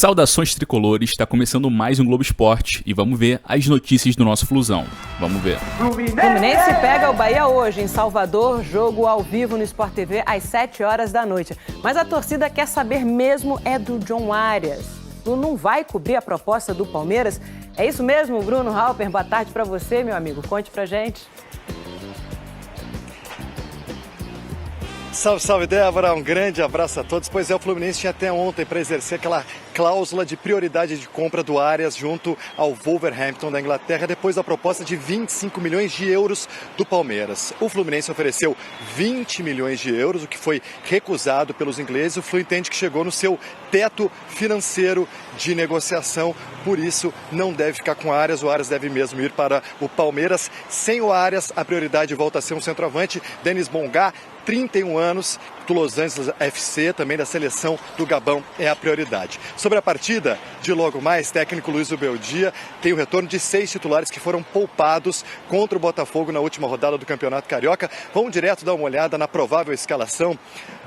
Saudações tricolores, está começando mais um Globo Esporte e vamos ver as notícias do nosso Flusão. Vamos ver. Fluminense pega o Bahia hoje em Salvador, jogo ao vivo no Sport TV às 7 horas da noite. Mas a torcida quer saber mesmo é do John Arias. Não vai cobrir a proposta do Palmeiras? É isso mesmo, Bruno Halper? Boa tarde para você, meu amigo. Conte pra gente. Salve, salve, Débora. Um grande abraço a todos. Pois é, o Fluminense tinha até ontem para exercer aquela cláusula de prioridade de compra do Arias junto ao Wolverhampton da Inglaterra, depois da proposta de 25 milhões de euros do Palmeiras. O Fluminense ofereceu 20 milhões de euros, o que foi recusado pelos ingleses. O Flu entende que chegou no seu teto financeiro de negociação, por isso não deve ficar com o Arias deve mesmo ir para o Palmeiras. Sem o Arias, a prioridade volta a ser um centroavante, Denis Bongá, 31 anos, do Los Angeles FC, também da seleção do Gabão, é a prioridade. Sobre a partida de logo mais, técnico Luiz Ubeldia tem o retorno de 6 titulares que foram poupados contra o Botafogo na última rodada do Campeonato Carioca. Vamos direto dar uma olhada na provável escalação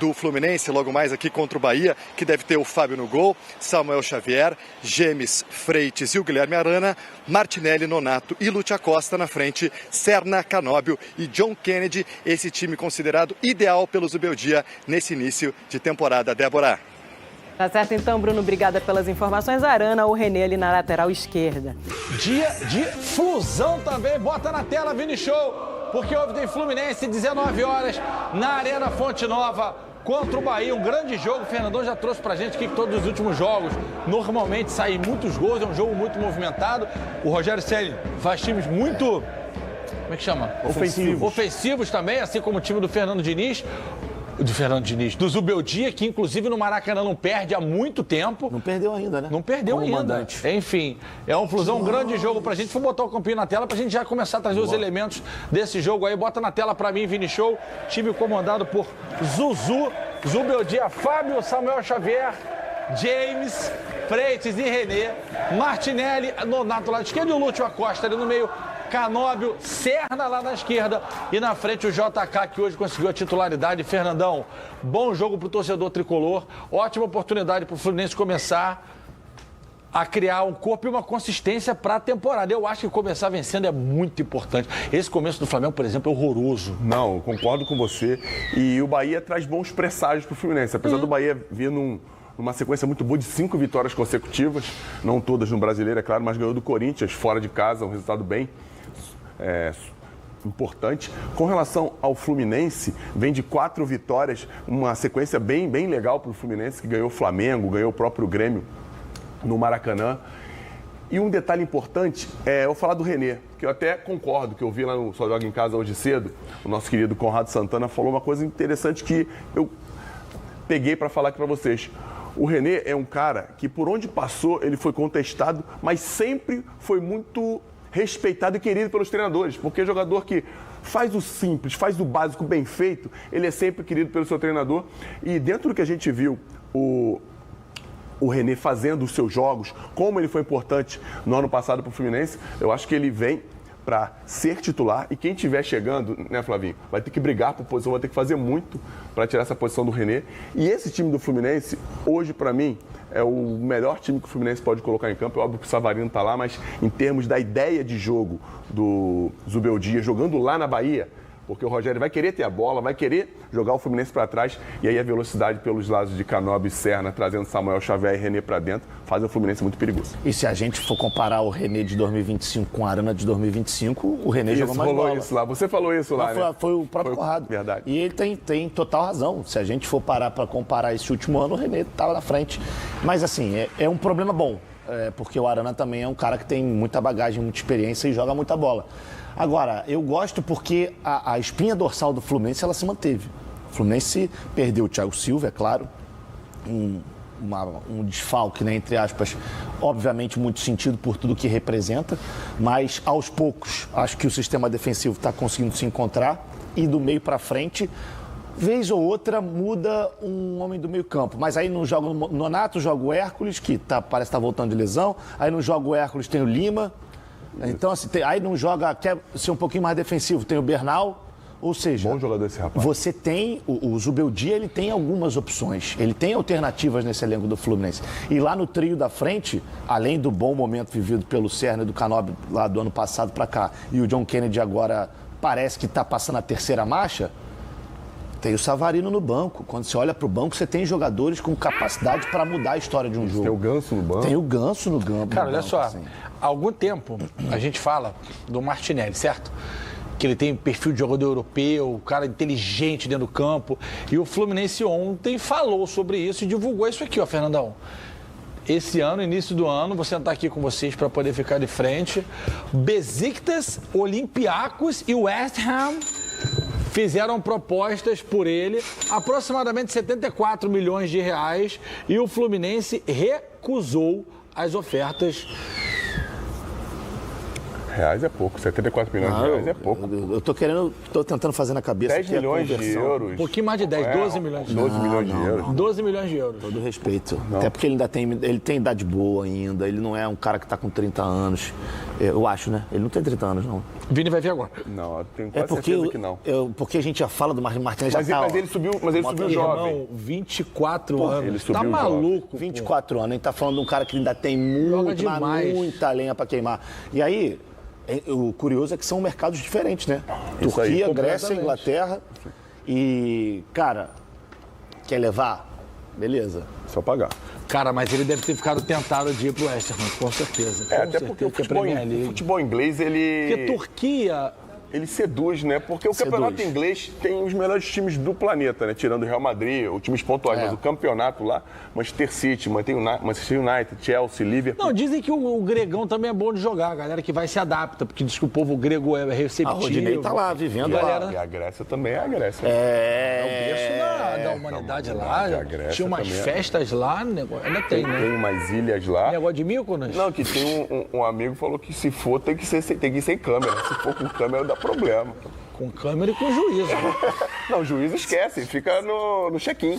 do Fluminense, logo mais aqui contra o Bahia, que deve ter o Fábio no gol, Samuel Xavier, Gemes, Freitas e o Guilherme Arana, Martinelli, Nonato e Lúcio Acosta na frente, Serna, Canóbio e John Kennedy, esse time considerado ideal pelo Zubeldia nesse início de temporada. Débora. Tá certo então, Bruno, obrigada pelas informações. Arana, o René ali na lateral esquerda. Dia de Flusão também, bota na tela, Vini Show, porque hoje tem Fluminense, 19 horas, na Arena Fonte Nova, contra o Bahia, um grande jogo. O Fernandão já trouxe pra gente aqui que todos os últimos jogos normalmente saem muitos gols, é um jogo muito movimentado. O Rogério Ceni faz times muito... Como é que chama? Ofensivos também, assim como o time do Fernando Diniz. Do Zubeldia, que inclusive no Maracanã não perde há muito tempo. Não perdeu ainda, né? Não perdeu como ainda. Mandante. Enfim, é um Flusão, um grande jogo pra gente. Vou botar o campinho na tela pra gente já começar a trazer os elementos desse jogo aí. Bota na tela pra mim, Vini Show. Time comandado por Zuzu, Zubeldia, Fábio, Samuel Xavier, James, Freitas e René, Martinelli, Nonato lá de esquerda e o Lúcio Acosta ali no meio. Canóbio, Serna lá na esquerda e na frente o JK, que hoje conseguiu a titularidade. Fernandão, bom jogo pro torcedor tricolor, ótima oportunidade pro Fluminense começar a criar um corpo e uma consistência para a temporada. Eu acho que começar vencendo é muito importante. Esse começo do Flamengo, por exemplo, é horroroso. Não, concordo com você. E o Bahia traz bons presságios pro Fluminense. Apesar do Bahia vir numa sequência muito boa de 5 vitórias consecutivas, não todas no Brasileiro, é claro, mas ganhou do Corinthians fora de casa, um resultado bem importante. Com relação ao Fluminense, vem de 4 vitórias, uma sequência bem legal para o Fluminense, que ganhou o Flamengo, ganhou o próprio Grêmio no Maracanã. E um detalhe importante é eu falar do René, que eu até concordo, que eu vi lá no Só Joga em Casa hoje cedo, o nosso querido Conrado Santana falou uma coisa interessante que eu peguei para falar aqui para vocês. O René é um cara que por onde passou ele foi contestado, mas sempre foi muito respeitado e querido pelos treinadores, porque é jogador que faz o simples, faz o básico bem feito, ele é sempre querido pelo seu treinador. E dentro do que a gente viu o René fazendo os seus jogos, como ele foi importante no ano passado para o Fluminense, eu acho que ele vem para ser titular e quem estiver chegando, né, Flavinho, vai ter que brigar por posição, vai ter que fazer muito para tirar essa posição do René. E esse time do Fluminense, hoje, para mim, é o melhor time que o Fluminense pode colocar em campo. É óbvio que o Savarino está lá, mas em termos da ideia de jogo do Zubeldia, jogando lá na Bahia, porque o Rogério vai querer ter a bola, vai querer jogar o Fluminense para trás, e aí a velocidade pelos lados de Canóbio e Serna, trazendo Samuel Xavier e René para dentro, faz o Fluminense muito perigoso. E se a gente for comparar o René de 2025 com a Arana de 2025, o René jogou mais bola. Isso lá. Você falou isso lá, né? Foi o próprio Conrado. Verdade. E ele tem total razão. Se a gente for parar para comparar esse último ano, o René estava na frente. Mas assim, é um problema bom, porque o Arana também é um cara que tem muita bagagem, muita experiência e joga muita bola. Agora, eu gosto porque a espinha dorsal do Fluminense, ela se manteve. O Fluminense perdeu o Thiago Silva, é claro, um desfalque, né, entre aspas, obviamente muito sentido por tudo que representa, mas aos poucos, acho que o sistema defensivo está conseguindo se encontrar e do meio para frente, vez ou outra muda um homem do meio campo, mas aí não joga o Nonato, joga o Hércules, que parece estar voltando de lesão, aí não joga o Hércules, tem o Lima. Então, assim, aí não joga, quer ser um pouquinho mais defensivo, tem o Bernal, Ou seja, Bom jogador esse rapaz. você tem, o Zubeldia, ele tem algumas opções, ele tem alternativas nesse elenco do Fluminense. E lá no trio da frente, além do bom momento vivido pelo Serna e do Canóbio lá do ano passado para cá, e o John Kennedy agora parece que está passando a terceira marcha, tem o Savarino no banco. Quando você olha para o banco, você tem jogadores com capacidade para mudar a história de um jogo. Tem o Ganso no banco. Tem o Ganso no banco. Cara, olha só, há algum tempo a gente fala do Martinelli, certo? Que ele tem perfil de jogador europeu, cara inteligente dentro do campo. E o Fluminense ontem falou sobre isso e divulgou isso aqui, ó, Fernandão. Esse ano, início do ano, vou sentar aqui com vocês para poder ficar de frente. Besiktas, Olympiacos e West Ham fizeram propostas por ele, aproximadamente 74 milhões de reais, e o Fluminense recusou as ofertas. Reais é pouco, 74 milhões de reais é pouco. Tô tentando fazer na cabeça 10 milhões de euros. Um pouquinho mais de 10, 12 milhões de 12 milhões de euros. 12 milhões de euros. Todo respeito. Até porque ele ainda tem idade boa ainda, ele não é um cara que tá com 30 anos. Eu acho, né? Ele não tem 30 anos, não. Vini vai ver agora. Não, eu tenho quase certeza que não. Porque a gente já fala do Martinelli, já tá... Mas ele subiu jovem. Irmão, 24 anos. Ele subiu tá maluco. 24 anos, a gente tá falando de um cara que ainda tem muita lenha pra queimar. E aí... O curioso é que são mercados diferentes, né? Isso Turquia, aí, Grécia, Inglaterra. E, cara, quer levar? Beleza. Só pagar. Cara, mas ele deve ter ficado tentado de ir pro West Ham, com certeza. Com Até certeza, porque o futebol inglês, ele... Porque Turquia... Ele seduz, né? Porque o campeonato inglês tem os melhores times do planeta, né? Tirando o Real Madrid, os times pontuais. Mas o campeonato lá, Manchester City, Manchester United, Chelsea, Liverpool... Não, dizem que o gregão também é bom de jogar, a galera que vai se adapta, porque diz que o povo grego é receptivo. O Rodinei tá lá, vivendo lá. E a Grécia também é a Grécia. É o berço da humanidade lá. Tinha umas festas lá, ainda tem, né? Tem umas ilhas lá. Negócio de Mykonos? Não, que tem um amigo que falou que se for, tem que ir sem câmera. Se for com câmera, dá problema. Com câmera e com juízo. Não, o juiz esquece, fica no check-in.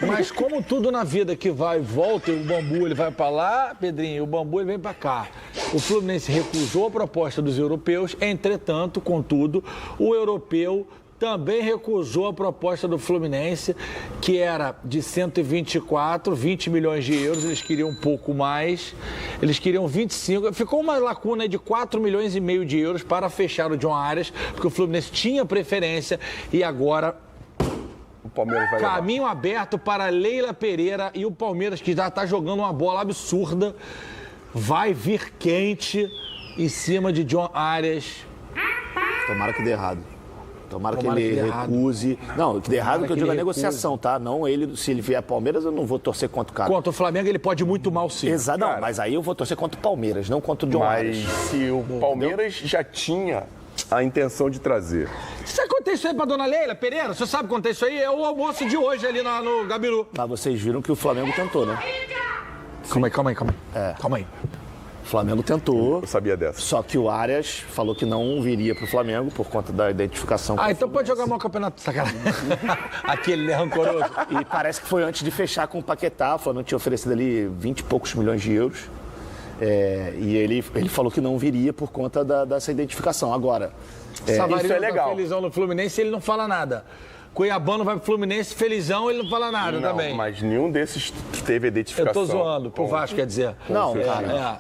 Mas como tudo na vida que vai e volta, e o Bambu ele vai pra lá, Pedrinho, e o Bambu ele vem pra cá. O Fluminense recusou a proposta dos europeus, entretanto, contudo, o europeu também recusou a proposta do Fluminense, que era de 20 milhões de euros, eles queriam um pouco mais, eles queriam 25, ficou uma lacuna de 4 milhões e meio de euros para fechar o John Arias, porque o Fluminense tinha preferência e agora... O Palmeiras vai caminho aberto para Leila Pereira e o Palmeiras, que já está jogando uma bola absurda, vai vir quente em cima de John Arias. Tomara que dê errado. Tomara que ele recuse. Não, que dê errado que eu digo a negociação, tá? Não ele, se ele vier Palmeiras, eu não vou torcer contra o cara. Contra o Flamengo, ele pode ir muito mal, sim. Exato, não, mas aí eu vou torcer contra o Palmeiras, não contra o John Arias. Mas se o Palmeiras já tinha a intenção de trazer. Você conta isso aí pra dona Leila Pereira? Você sabe contar isso aí? É o almoço de hoje ali no Gabiru. Mas vocês viram que o Flamengo tentou, né? Calma aí. Calma aí. O Flamengo tentou. Eu sabia dessa. Só que o Arias falou que não viria pro Flamengo por conta da identificação. Então pode jogar mal o campeonato. Sacanagem. Aquele, né, rancoroso. E parece que foi antes de fechar com o Paquetá. O Flamengo tinha oferecido ali 20 e poucos milhões de euros. E ele falou que não viria por conta dessa identificação. Agora, Savarino isso é legal. Tá felizão no Fluminense, ele não fala nada. Cuiabano vai pro Fluminense, felizão, ele não fala nada também. Mas nenhum desses teve identificação. Eu tô zoando, pro Vasco, quer dizer. Não, cara.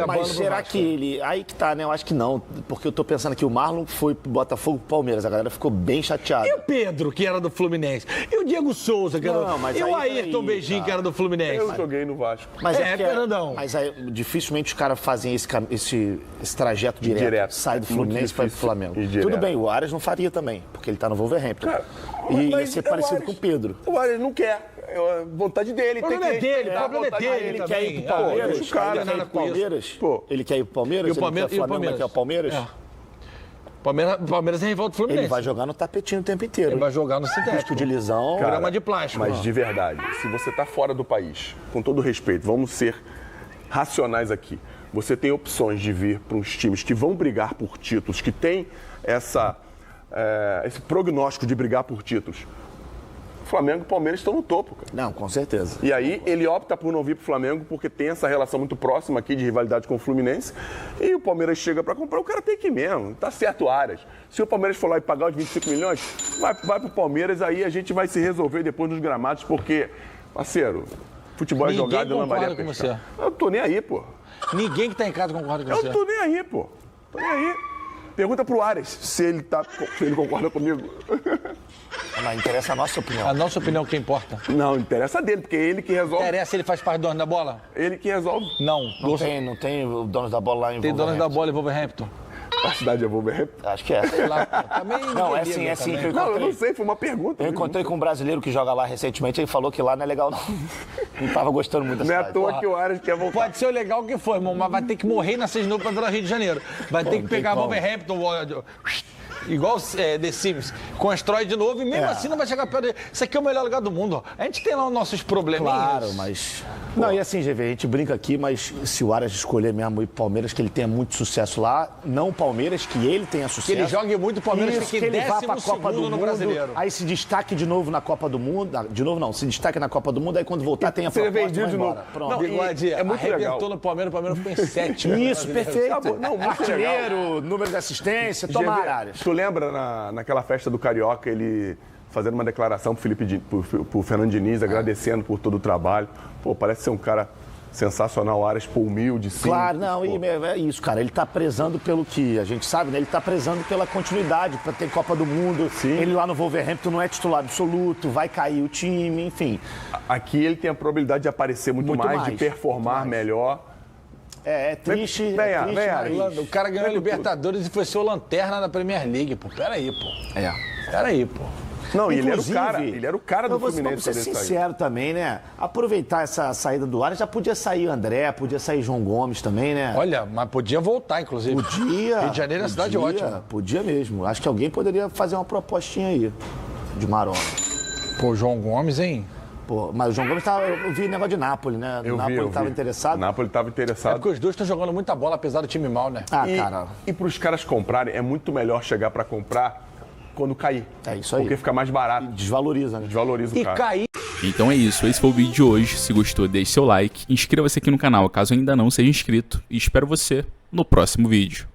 Mas será que ele... Aí que tá, né? Eu acho que não. Porque eu tô pensando que o Marlon foi pro Botafogo pro Palmeiras. A galera ficou bem chateada. E o Pedro, que era do Fluminense? E o Diego Souza, que era do... Mas e o Ayrton Beijinho, que era do Fluminense? Eu joguei no Vasco. Mas Fernandão. Mas aí, dificilmente os caras fazem esse trajeto direto. Sai do Fluminense para ir pro Flamengo. Tudo bem, o Arias não faria também, porque ele tá no Wolverhampton. Cara, e ia ser parecido com o Pedro. O Arias não quer. É vontade dele. O problema é dele, Ele quer ir pro Palmeiras. O cara quer ir pro Palmeiras. Ele quer ir pro Palmeiras. E o Palmeiras. Ele quer o Palmeiras. Palmeiras é rival do Fluminense. Ele vai jogar no tapetinho o tempo inteiro. Ele vai jogar no sintético. Disco de lisão. Programa de plástico. Mas de verdade, se você tá fora do país, com todo respeito, vamos ser racionais aqui. Você tem opções de vir para uns times que vão brigar por títulos, que tem esse prognóstico de brigar por títulos. Flamengo e Palmeiras estão no topo, cara. Não, com certeza. E aí ele opta por não vir pro Flamengo porque tem essa relação muito próxima aqui de rivalidade com o Fluminense. E o Palmeiras chega para comprar, o cara tem que ir mesmo. Tá certo, Arias. Se o Palmeiras for lá e pagar os 25 milhões, vai pro Palmeiras, aí a gente vai se resolver depois nos gramados, porque, parceiro, futebol é jogado e lambaria pescar. Eu tô nem aí, pô. Ninguém que tá em casa concorda com você. Eu tô nem aí, pô. Tô nem aí. Pergunta pro Arias se ele concorda comigo. Não, interessa a nossa opinião. A nossa opinião que importa. Não, interessa dele, porque é ele que resolve. Interessa se ele faz parte do dono da bola? Ele que resolve. Não. Não tem o dono da bola lá em Tem dono da bola em Wolverhampton? A cidade é Wolverhampton? Acho que é. Sei lá, pô. Também Não, é assim que eu Não, eu encontrei. não sei, foi uma pergunta. Eu encontrei com um brasileiro que joga lá recentemente, ele falou que lá não é legal não. Não tava gostando muito da Não é à cidade. toa que o Arias quer voltar. Pode ser o legal que for, irmão, mas vai ter que morrer na 6 pra virar Rio de Janeiro. Vai ter que não tem pegar como. Wolverhampton, igual The Sims, constrói de novo e mesmo assim não vai chegar perto dele. Isso aqui é o melhor lugar do mundo. Ó. A gente tem lá os nossos probleminhas. Claro, mas... Não, e assim, GV, a gente brinca aqui, mas se o Arias escolher mesmo ir pro Palmeiras, que ele tenha muito sucesso lá, não o Palmeiras, que ele tenha sucesso. Que ele jogue muito, o Palmeiras Isso, fique que ele vá pra 12º Copa do no Mundo, Brasileiro. aí se destaque de novo na Copa do Mundo. De novo não, se destaque na Copa do Mundo, aí quando voltar tem a Seja proposta, vendido vai de novo. embora. Pronto. Não, Bigode, é muito arrebentou legal. no Palmeiras, o Palmeiras ficou em 7º. Isso, perfeito. Acabou. Não, muito Artilheiro, número de assistência, tomara, GV, Arias. Tu lembra naquela festa do Carioca, ele fazendo uma declaração pro Fernando Diniz, agradecendo por todo o trabalho. Pô, parece ser um cara sensacional, Arias, pô, humilde, sim. Claro, não, e é isso, cara. Ele tá prezando pelo que a gente sabe, né? Ele tá prezando pela continuidade, pra ter Copa do Mundo. Sim. Ele lá no Wolverhampton não é titular absoluto, vai cair o time, enfim. Aqui ele tem a probabilidade de aparecer muito mais, de performar melhor. É triste, Vem, triste, Arias. mas... O cara ganhou a Libertadores e foi ser o lanterna da Premier League, pô. Peraí, pô. Peraí, pô. Não, e Inclusive, ele era o cara do Fluminense. Vamos ser quando ele saiu. sincero também, né? Aproveitar essa saída do Arias, já podia sair André, podia sair João Gomes também, né? Olha, mas podia voltar, inclusive. Podia. Rio de Janeiro é uma cidade ótima. Podia mesmo. Acho que alguém poderia fazer uma propostinha aí de Marona. Pô, João Gomes, hein? Pô, mas o João Gomes tava. Eu vi negócio de Nápoles, né? Eu Nápoles vi. estava interessado. Nápoles estava É interessado. porque os dois estão jogando muita bola, apesar do time mal, né? Ah, cara. E para os caras comprarem, é muito melhor chegar para comprar quando cair. É isso aí. Porque fica mais barato. Desvaloriza, né? Desvaloriza o E cara. cair. Então é isso, esse foi o vídeo de hoje. Se gostou, deixe seu like, inscreva-se aqui no canal caso ainda não seja inscrito e espero você no próximo vídeo.